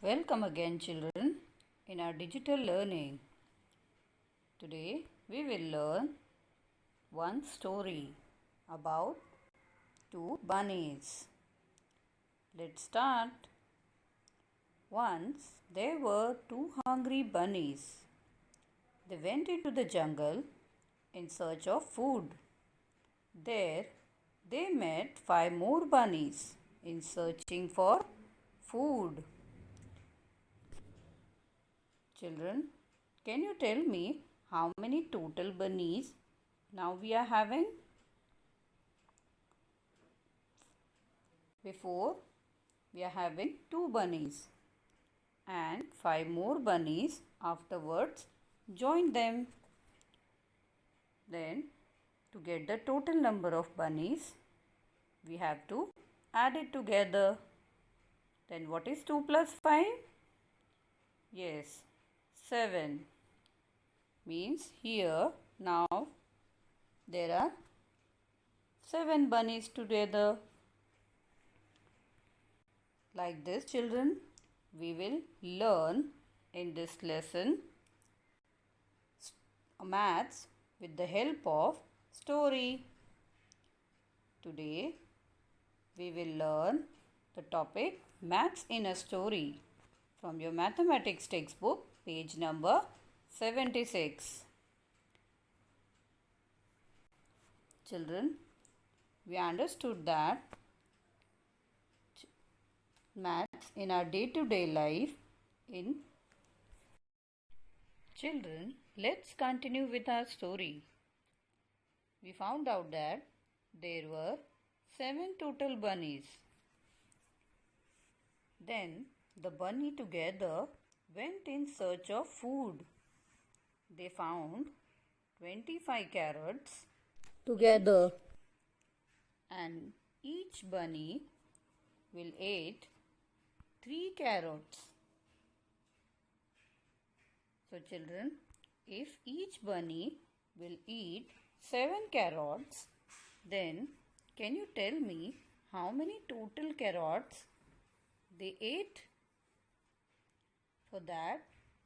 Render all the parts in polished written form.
Welcome again, children, in our digital learning. Today we will learn one story about two bunnies. Let's start. Once there were two hungry bunnies. They went into the jungle in search of food. There they met 5 more bunnies in searching for food. Children, can you tell me how many total bunnies now we are having? Before, we are having 2 bunnies and 5 more bunnies afterwards joined them. Then, to get the total number of bunnies, we have to add it together. Then what is 2 plus 5? Yes, 7. Means here now there are 7 bunnies together. Like this, children, we will learn in this lesson maths with the help of story. Today we will learn the topic maths in a story from your mathematics textbook, page number 76. Children, we understood that maths in our day-to-day life in children, let's continue with our story. We found out that there were 7 total bunnies. Then the bunny together went in search of food. They found 25 carrots together, and each bunny will eat 3 carrots. So children, if each bunny will eat 7 carrots, then can you tell me how many total carrots they ate? For that,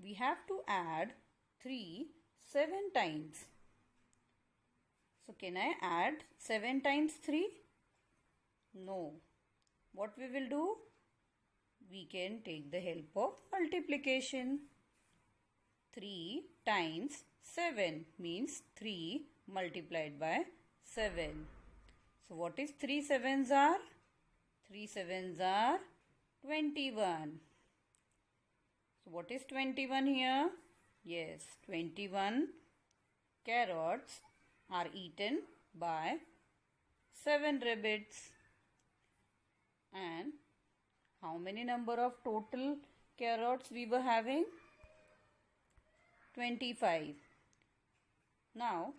we have to add 3 7 times. So can I add 7 times 3? No. What we will do? We can take the help of multiplication. 3 times 7 means 3 multiplied by 7. So what is 3 sevens are? 3 sevens are 21. So what is 21 here? Yes, 21 carrots are eaten by 7 rabbits. And how many number of total carrots we were having? 25. Now,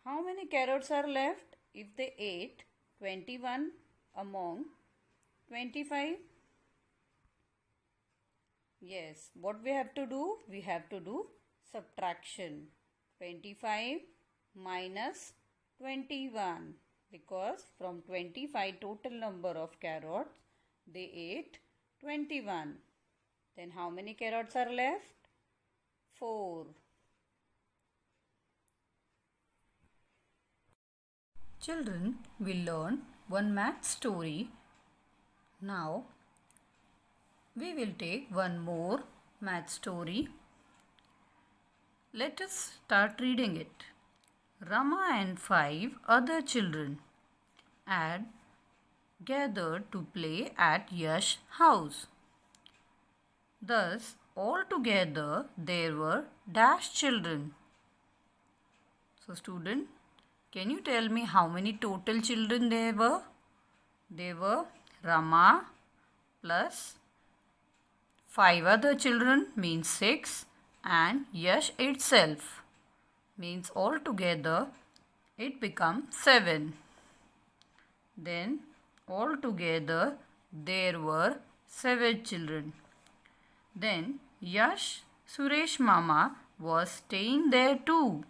how many carrots are left if they ate 21 among 25? Yes, what we have to do? We have to do subtraction. 25 minus 21, because from 25 total number of carrots, they ate 21. Then how many carrots are left? 4. Children, we learn one math story. Now, we will take one more math story. Let us start reading it. Rama and 5 other children had gathered to play at Yash's house. Thus, altogether there were dash children. So, student, can you tell me how many total children there were? There were Rama plus 5 other children means 6, and Yash itself means altogether it becomes 7. Then altogether there were 7 children. Then Yash Suresh Mama was staying there too.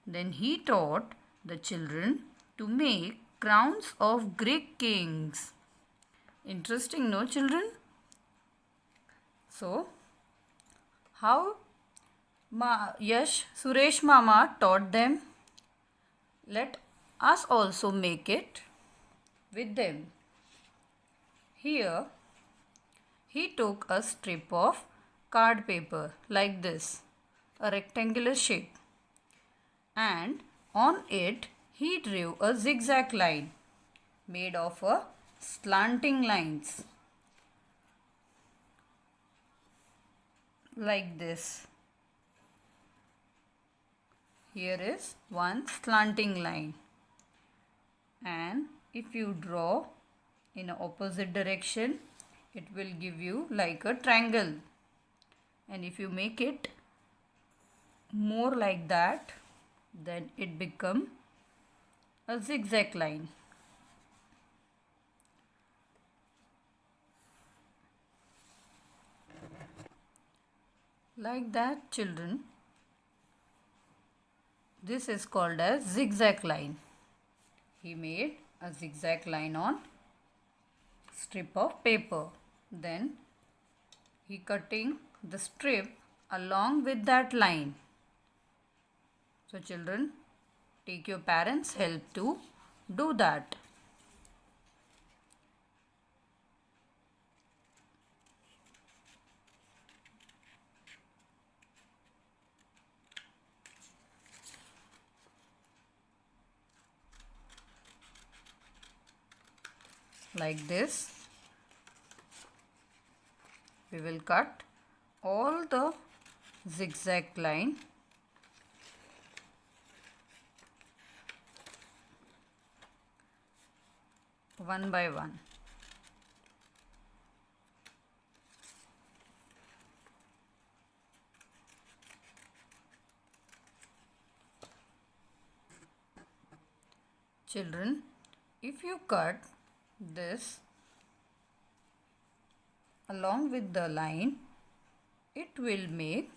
Then he taught the children to make crowns of Greek kings. Interesting, no children? So, how Yash Suresh Mama taught them? Let us also make it with them. Here, he took a strip of card paper like this, a rectangular shape, and on it he drew a zigzag line made of a slanting lines like this. Here is one slanting line, and if you draw in an opposite direction, it will give you like a triangle, and if you make it more like that, then it become a zigzag line. Like that, children, this is called as zigzag line. He made a zigzag line on strip of paper. Then he cutting the strip along with that line. So children, take your parents' help to do that. Like this, we will cut all the zigzag line one by one. Children, if you cut this along with the line, it will make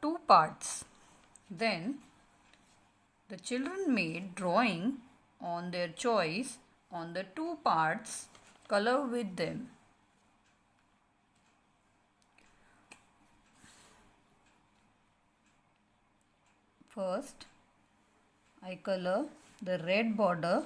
two parts. Then the children made drawing on their choice on the two parts, color with them. First, I color the red border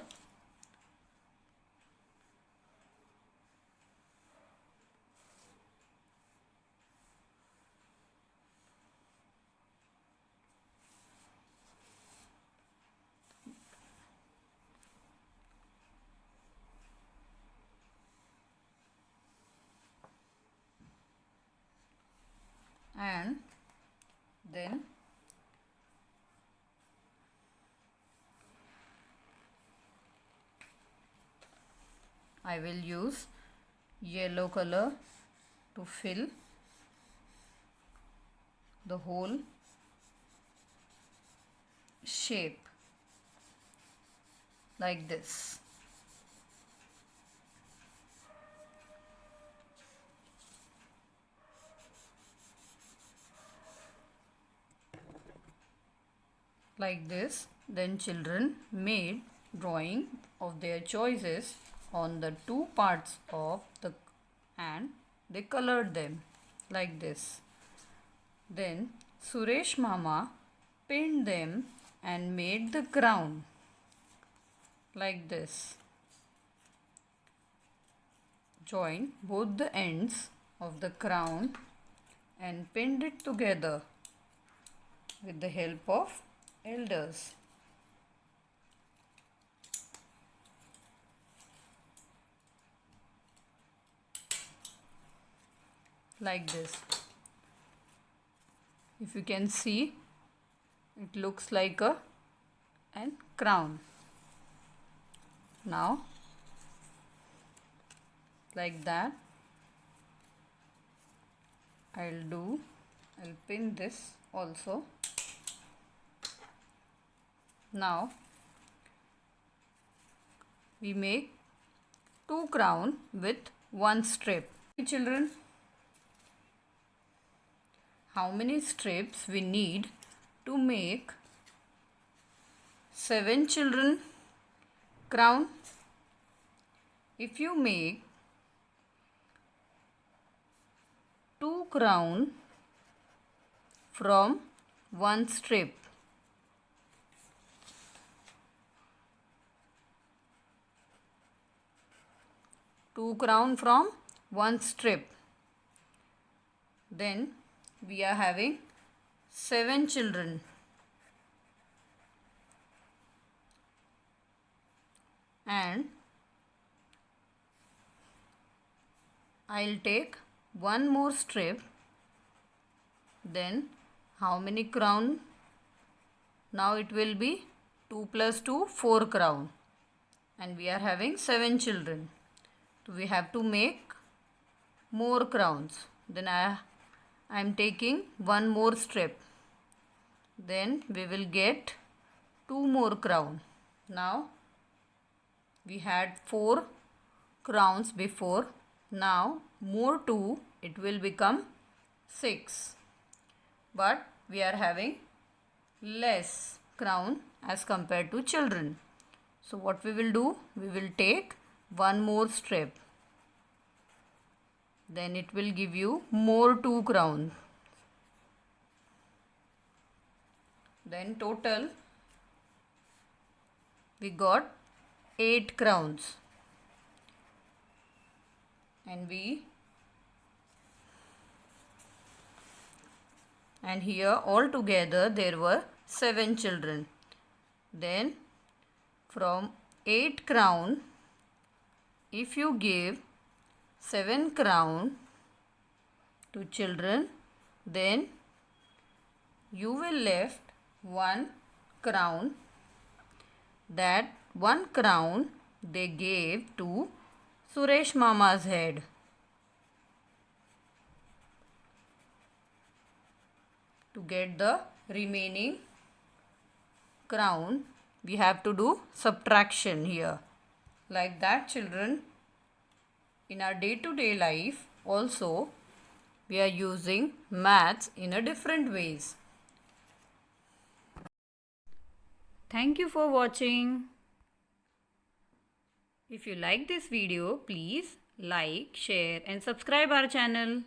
and then I will use yellow color to fill the whole shape like this. Like this, then children made drawing of their choices on the two parts of the and they colored them like this. Then Suresh Mama pinned them and made the crown like this. Joined both the ends of the crown and pinned it together with the help of elders. Like this. If you can see, it looks like a crown. Now, like that, I'll pin this also. Now, we make two crown with one strip. Children, how many strips we need to make 7 children crown? If you make 2 crown from one strip. Two crown from one strip. Then we are having 7 children. And I'll take one more strip. Then how many crown? Now it will be 2 plus 2, 4 crown. And we are having 7 children. So we have to make more crowns. Then I am taking one more strip. Then we will get 2 more crown. Now we had 4 crowns before. Now more 2, it will become 6. But we are having less crown as compared to children. So what we will do? We will take one more strip. Then it will give you more 2 crowns. Then total we got 8 crowns. And here all together there were 7 children. Then from 8 crown, if you give 7 crown to children, then you will left 1 crown. That 1 crown they gave to Suresh Mama's head. To get the remaining crown, we have to do subtraction here. Like that, children, in our day-to-day life also we are using maths in a different ways. Thank you for watching. If you like this video, please like, share and subscribe our channel.